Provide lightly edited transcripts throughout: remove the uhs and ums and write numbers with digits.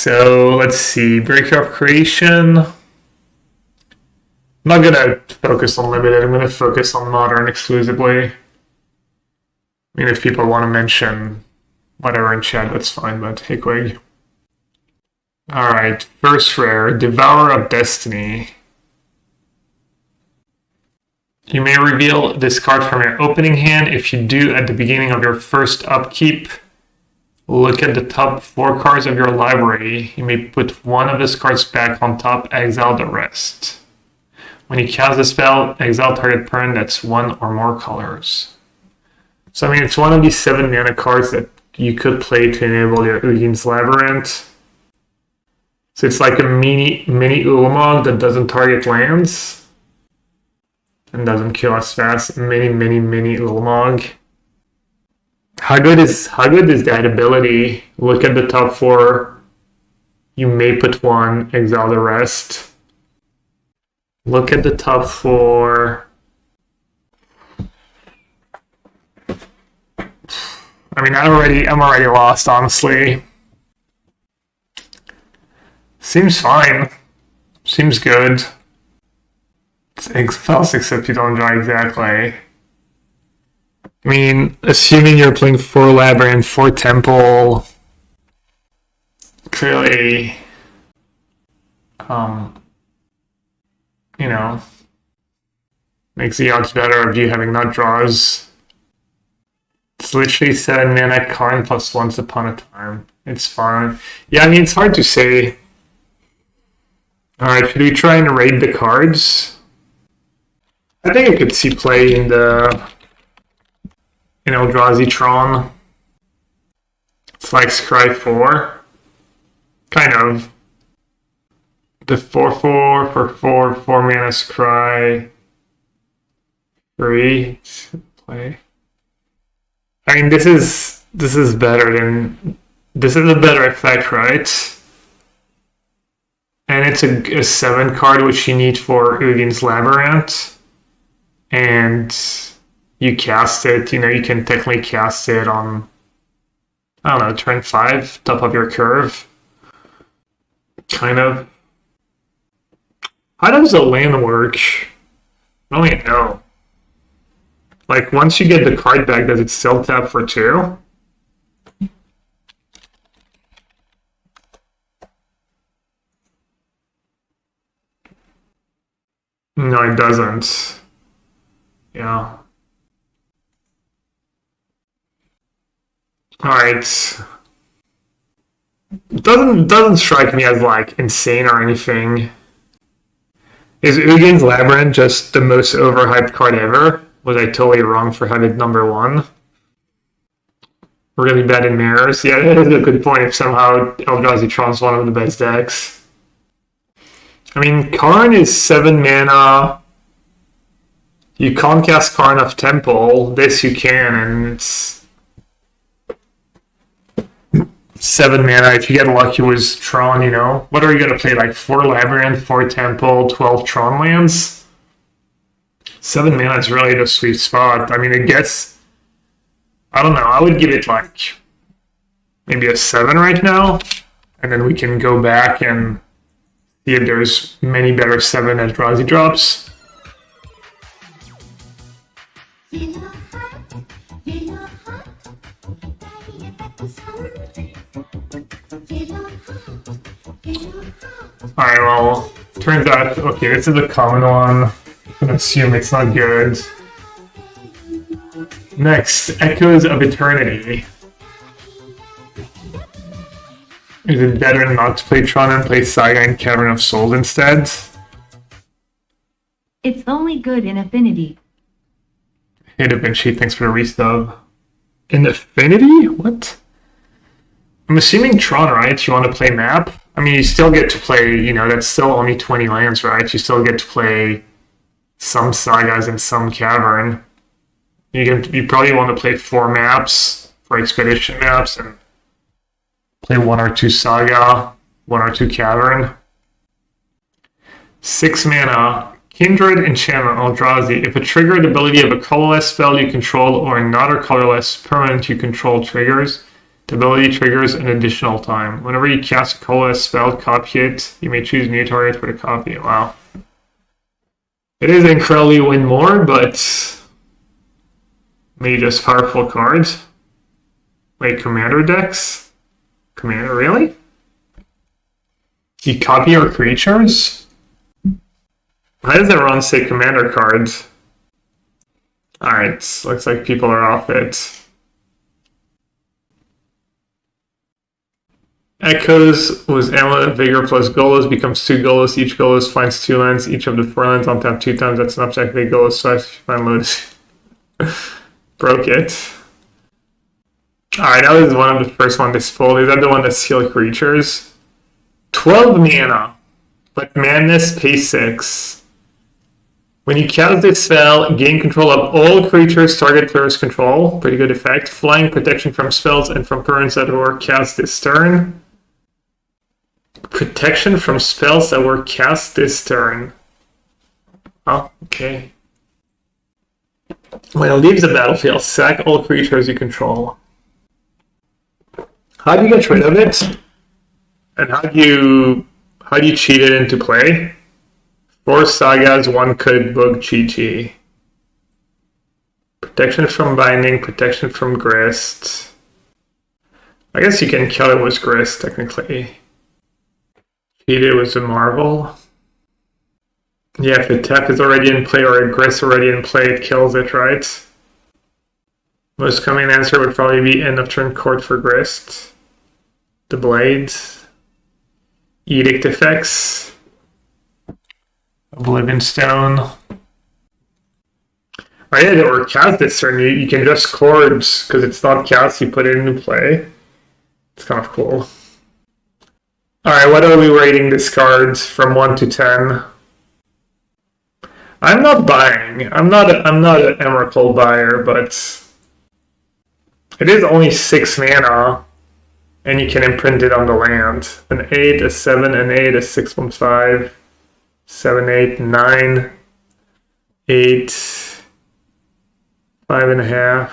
So let's see, Breaker of Creation. I'm not gonna focus on limited, I'm gonna focus on modern exclusively. I mean, if people want to mention whatever in chat, that's fine, but hey, Quig. Alright, first rare, Devourer of Destiny. You may reveal this card from your opening hand. If you do, at the beginning of your first upkeep, look at the top 4 cards of your library. You may put one of these cards back on top, exile the rest. When you cast the spell, exile target permanent that's 1 or more colors. So I mean, it's one of these 7 mana cards that you could play to enable your Ugin's Labyrinth. So it's like a mini Ulamog that doesn't target lands and doesn't kill us fast. Mini Ulamog. How good is that ability? Look at the top 4. You may put one, exile the rest. Look at the top 4. I mean, I'm already lost, honestly. Seems fine. Seems good. It's spells except you don't draw exactly. I mean, assuming you're playing 4 Labyrinth, 4 Temple, clearly, you know, makes the odds better of you having nut draws. It's literally 7 mana Karn plus Once Upon a Time. It's fine. Yeah, I mean, it's hard to say. Alright, should we try and raid the cards? I think I could see play in the Eldrazi Tron. It's like Scry 4. Kind of. The 4/4 for 4 mana Scry. 3 to play. I mean, this is better than... This is a better effect, right? And it's a 7 card which you need for Ugin's Labyrinth. And you cast it, you can technically cast it on, I don't know, turn 5, top of your curve. Kind of. How does the land work? I don't even know. Like, once you get the card back, does it still tap for 2? No, it doesn't. Yeah. Alright. Doesn't strike me as, like, insane or anything. Is Ugin's Labyrinth just the most overhyped card ever? Was I totally wrong for having it number 1? Really bad in mirrors? Yeah, that is a good point if somehow Eldrazi Tron's one of the best decks. I mean, Karn is 7 mana. You can't cast Karn of Temple. This you can, and it's 7 mana. If you get lucky with Tron, What are you going to play? Like 4 Labyrinth, 4 Temple, 12 Tron lands? 7 mana is really the sweet spot. I mean, it gets... I don't know. I would give it like maybe a 7 right now. And then we can go back and see if there's many better 7 Eldrazi drops. Alright, well, turns out, okay, this is a common one. I'm gonna assume it's not good. Next, Echoes of Eternity. Is it better not to play Tron and play Saga and Cavern of Souls instead? It's only good in Affinity. Hey, Da Vinci, thanks for the restub. In Affinity? What? I'm assuming Tron, right? You want to play map? I mean, you still get to play, that's still only 20 lands, right? You still get to play some Sagas and some Cavern. You probably want to play 4 maps for Expedition maps and play 1 or 2 Saga, 1 or 2 Cavern. 6 mana, Kindred Enchantment Eldrazi. If a triggered ability of a colorless spell you control or another colorless permanent you control triggers, The ability triggers an additional time. Whenever you cast a colorless spell, copy it. You may choose a new target for the copy. Wow. It is incredibly win more, but maybe just powerful cards. Wait, commander decks? Commander, really? You copy your creatures? Why does everyone say commander cards? Alright, looks like people are off it. Echoes was Amulet Vigor plus Golos becomes 2 Golos. Each Golos finds 2 lands. Each of the 4 lands on tap 2 times. That's an upside big Golos size. Find loads. Broke it. Alright, that was one of the first one this pulled. Is that the one that heal creatures? 12 mana. But madness pay 6. When you cast this spell, gain control of all creatures target player's control. Pretty good effect. Flying, protection from spells and from permanents that were cast this turn. Protection from spells that were cast this turn. Oh, okay. When it leaves the battlefield, sack all creatures you control. How do you get rid of it? And how do you cheat it into play? 4 sagas, 1 could book Chi-Chi. Protection from binding, protection from grist. I guess you can kill it with grist, technically. Cheat it with the marvel. Yeah, if the tap is already in play or a grist already in play, it kills it, right? Most common answer would probably be end of turn court for grist. The blades. Edict effects. Oblivion Stone. Oh yeah, they were cast this turn. You can just chords, because it's not cast, you put it into play. It's kind of cool. Alright, what are we rating this card from 1 to 10? I'm not buying. I'm not an Emrakul buyer, but it is only 6 mana, and you can imprint it on the land. An 8, a 7, an 8, a 6.5, 7, 8, 9, 8, 5.5.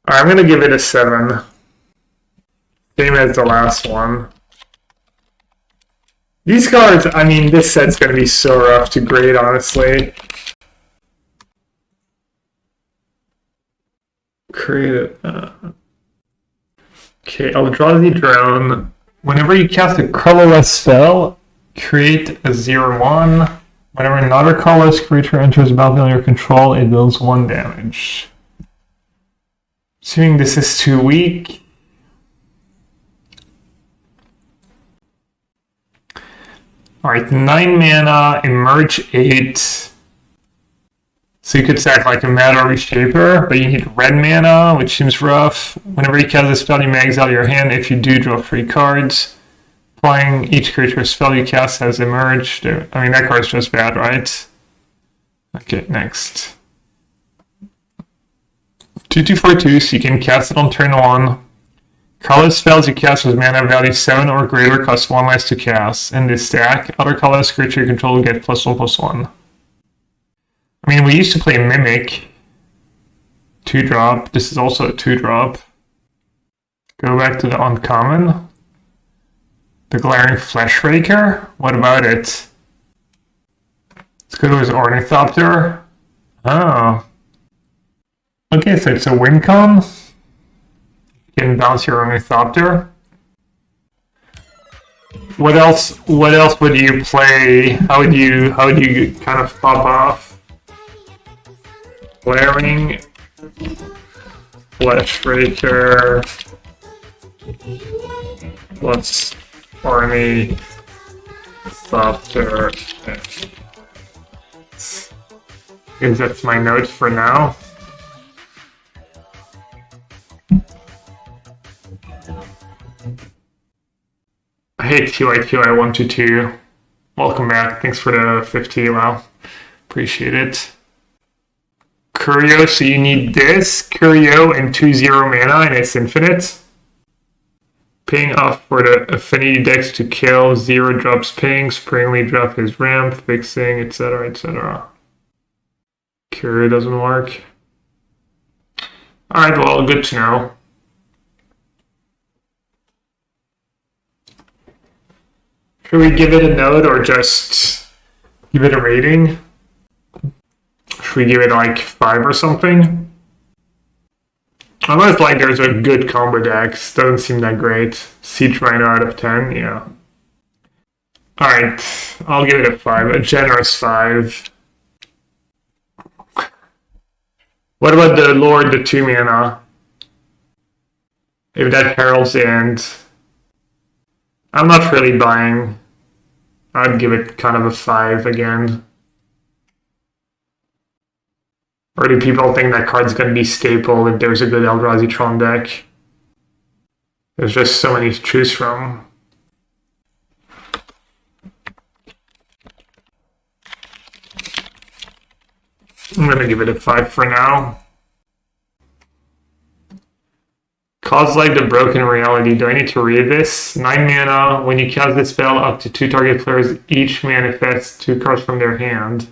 I'm gonna give it a 7. Same as the last one. These cards, I mean, this set's gonna be so rough to grade, honestly. Create it. Okay, Eldrazi Drone. Whenever you cast a colorless spell, create a 0/1. Whenever another colorless creature enters the battlefield under your control, it deals 1 damage. Assuming this is too weak. Alright, 9 mana, emerge 8. So you could sack like a Matter Reshaper, but you need red mana, which seems rough. Whenever you cast a spell, you may exile your hand. If you do, draw 3 cards. Applying each creature spell you cast has emerged. I mean, that card's just bad, right? Okay, next. 2/2 for 2, so you can cast it on turn 1. Colorless spells you cast with mana value 7 or greater cost 1 less to cast. In this stack, other colorless creature you control will get +1/+1. I mean, we used to play Mimic. 2-drop. This is also a 2-drop. Go back to the uncommon. The Glaring Fleshraker? What about it? Let's go to his Ornithopter. Oh. Okay, so it's a win con. You can bounce your Ornithopter. What else would you play? How would you kind of pop off? Glaring Fleshraker plus Ornithopter. Because that's my note for now. I hate QI 122. Welcome back. Thanks for the 50. Wow. Appreciate it. Curio, so you need this, Curio, and 2/0 mana, and it's infinite. Paying off for the affinity decks to kill, 0 drops ping, springly drop his ramp, fixing, etc., etc. Curio doesn't work. Alright, well, good to know. Should we give it a note or just give it a rating? Should we give it like 5 or something? Unless like there's a good combo decks, doesn't seem that great. Siege Rhino out of 10, yeah. Alright, I'll give it a 5, a generous 5. What about the Lord, the 2 mana? If that heralds the end, I'm not really buying. I'd give it kind of a 5 again. Or do people think that card's going to be staple if there's a good Eldrazi Tron deck? There's just so many to choose from. I'm going to give it a 5 for now. Cause like the Broken Reality. Do I need to read this? 9 mana. When you cast this spell, up to 2 target players each manifests 2 cards from their hand.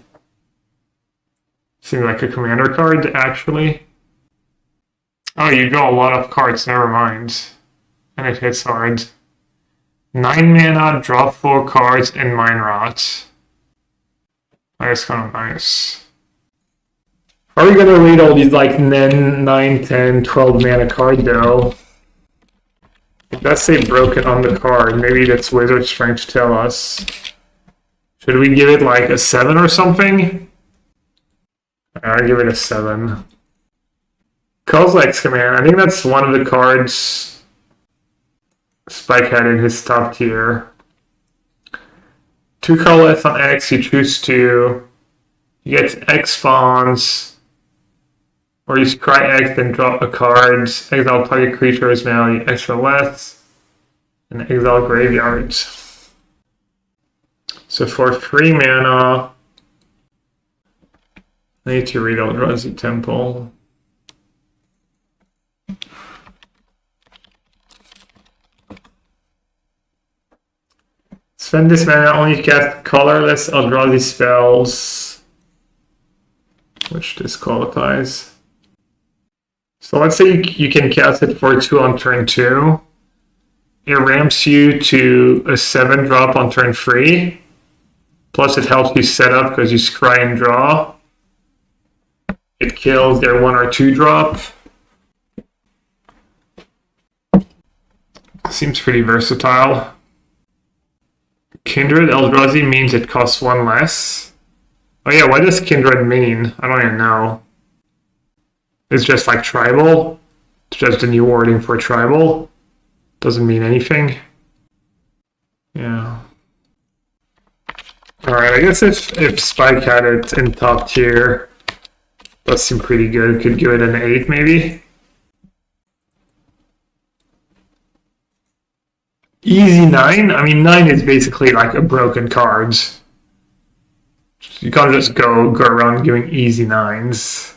Seems like a commander card, actually. Oh, you draw a lot of cards. Never mind. And it hits hard. 9 mana, draw 4 cards, and Mind Rot. That's kind of nice. Are we gonna read all these like 9, 10, 12 mana card though? It does say broken on the card. Maybe that's Wizard's trying to tell us. Should we give it like a 7 or something? I'll give it a 7. Colorless Command. I think that's one of the cards Spike had in his top tier. 2 colorless on X, you choose 2. You get X spawns. Or you scry X, then drop a card. Exile target creature's value extra less. And exile graveyards. So for 3 mana, I need to read Eldrazi Temple. Spend this mana, only cast colorless Eldrazi spells, which disqualifies. So let's say you can cast it for 2 on turn 2. It ramps you to a 7 drop on turn 3. Plus it helps you set up because you scry and draw. It kills their 1 or 2 drop. Seems pretty versatile. Kindred Eldrazi means it costs 1 less. Oh yeah, what does Kindred mean? I don't even know. It's just like tribal. It's just a new wording for tribal. Doesn't mean anything. Yeah. Alright, I guess if Spike had it in top tier, that seemed pretty good. Could give it an 8 maybe. Easy 9? I mean 9 is basically like a broken card. You can't just go around giving easy 9s.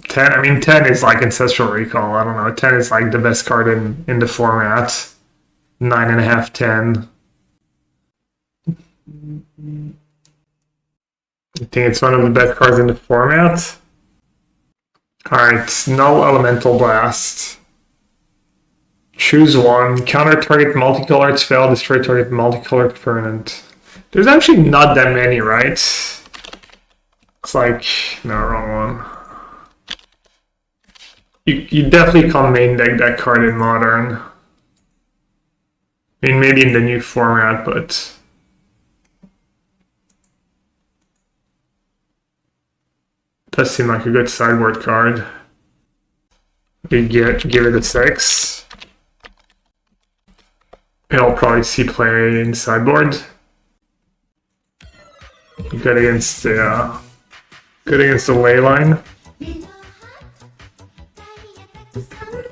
10, I mean 10 is like Ancestral Recall, I don't know. 10 is like the best card in the format. 9.5, 10. I think it's one of the best cards in the format. Alright, Null Elemental Blast. Choose 1. Counter target multicolored spell, destroy target multicolored permanent. There's actually not that many, right? It's like... no, wrong one. You definitely can't main deck that card in Modern. I mean, maybe in the new format, but... does seem like a good sideboard card. We give it a 6. It'll probably see play in sideboard. Good against the ley line.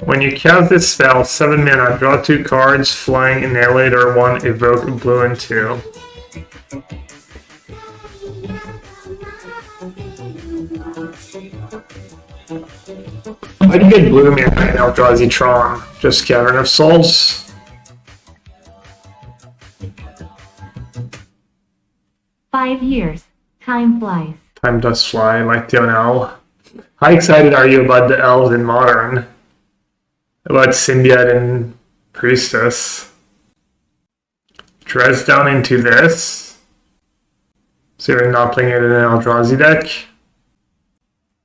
When you cast this spell, 7 mana, draw 2 cards, flying, annihilate, or 1, evoke blue and 2. Why do you get blue mana in Eldrazi Tron? Just Cavern of Souls? 5 years. Time flies. Time does fly, like Dionel. How excited are you about the elves in Modern? About Symbiote and Priestess? dress down into this. So you're not playing it in an Eldrazi deck.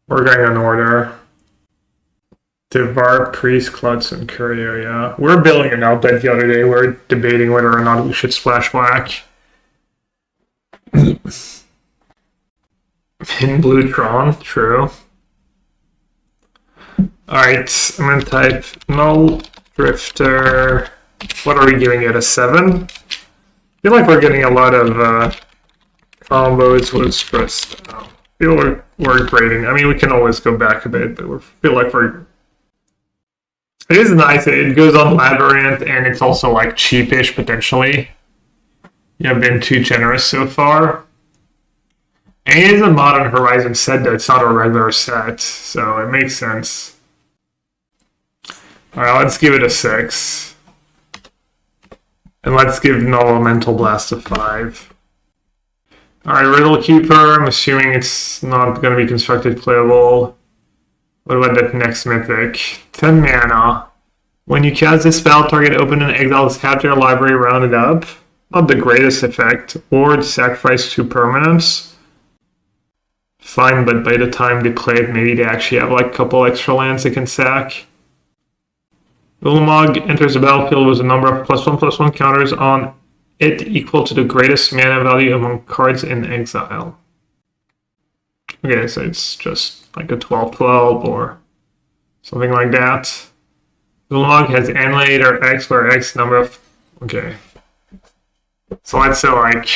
We're going on order. Devar, Priest, Klutz, and Curio, yeah. We're building an outlet the other day. We're debating whether or not we should splash black. In blue Tron, true. Alright, I'm gonna type null, drifter. What are we giving it, a 7? I feel like we're getting a lot of combos with stressed. I feel we're grading. I mean, we can always go back a bit, but we feel like we're... It is nice. It goes on Labyrinth, and it's also like cheapish potentially. You have been too generous so far. And it is a Modern Horizon set, though it's not a regular set, so it makes sense. Alright, let's give it a 6. And let's give Null Elemental Blast a 5. Alright, Riddle Keeper, I'm assuming it's not going to be constructed playable. What about that next mythic? 10 mana. When you cast this spell, target open and exile this capture library rounded up. Not the greatest effect. Or sacrifice 2 permanents. Fine, but by the time they play it, maybe they actually have like a couple extra lands they can sack. Ulamog enters the battlefield with a number of +1/+1 counters on it equal to the greatest mana value among cards in exile. Okay, so it's just like a 12/12 or something like that. Ulamog has Annihilator X where X number of... Okay. So let's say like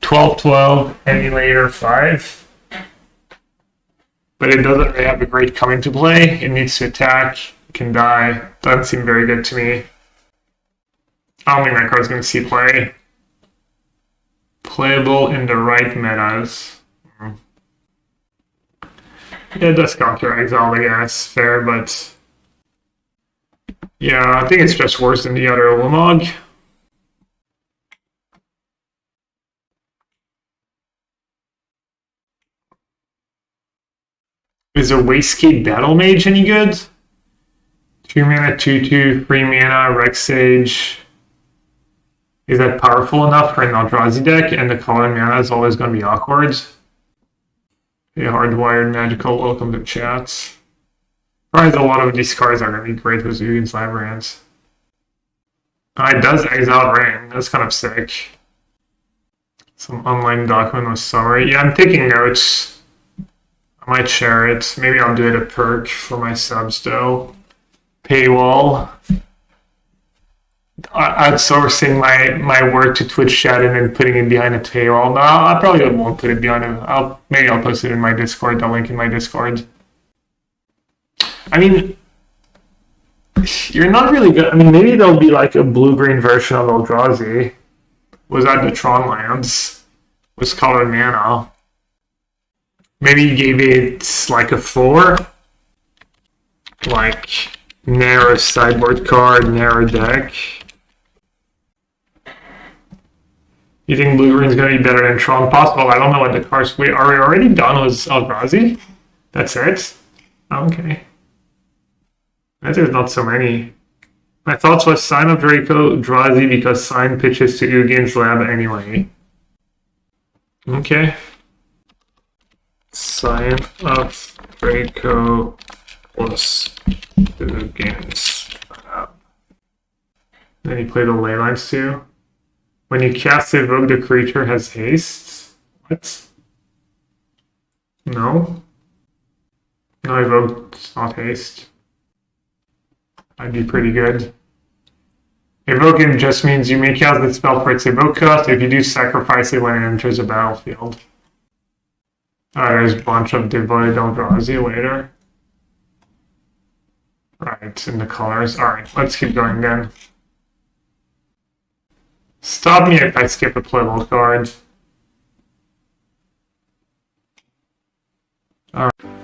12/12, Annihilator 5. But it doesn't really have a great come into play. It needs to attack. It can die. Doesn't seem very good to me. I don't think that card's going to see play. Playable in the right metas. Yeah, it does counter exile, I guess. Fair, but... Yeah, I think it's just worse than the other Ulamog. Is a Wastegate Battle Mage any good? 2 mana, 2/2, 3 mana, Rex Sage. Is that powerful enough for an Eldrazi deck? And the color mana is always going to be awkward. Hey, Hardwired Magical, welcome to chat. Alright, a lot of these cards are going to be great with Ugin's Labyrinth. It does Exile Ring, that's kind of sick. Some online document with summary. Yeah, I'm taking notes. I might share it. Maybe I'll do it a perk for my subs though. Paywall. Outsourcing my work to Twitch chat and then putting it behind a paywall. No, I probably won't put it behind it. Maybe I'll post it in my Discord, the link in my Discord. I mean, you're not really good. I mean, maybe there'll be like a blue-green version of Eldrazi. Was that the Tron lands? Was colored mana. Maybe you gave it like a 4. Like, narrow sideboard card, narrow deck. You think blue-green is going to be better than Tron? Possible. I don't know what the cards... Wait, are we already done with Eldrazi? That's it? Okay. There's not so many. My thoughts was Sign of Draco, Eldrazi, because Sign pitches to Ugin's lab anyway. Okay. Sign of Draco plus Ugin's lab. Then you play the Leylines too. When you cast Evoke, the creature has haste. What? No. No, Evoke's not haste. That'd be pretty good. Evoking just means you may cast the spell for its evoke cost if you do sacrifice it when it enters the battlefield. There's a bunch of Devoid Eldrazi later. Right, in the colors. Alright, let's keep going then. Stop me if I skip a playable card. Alright.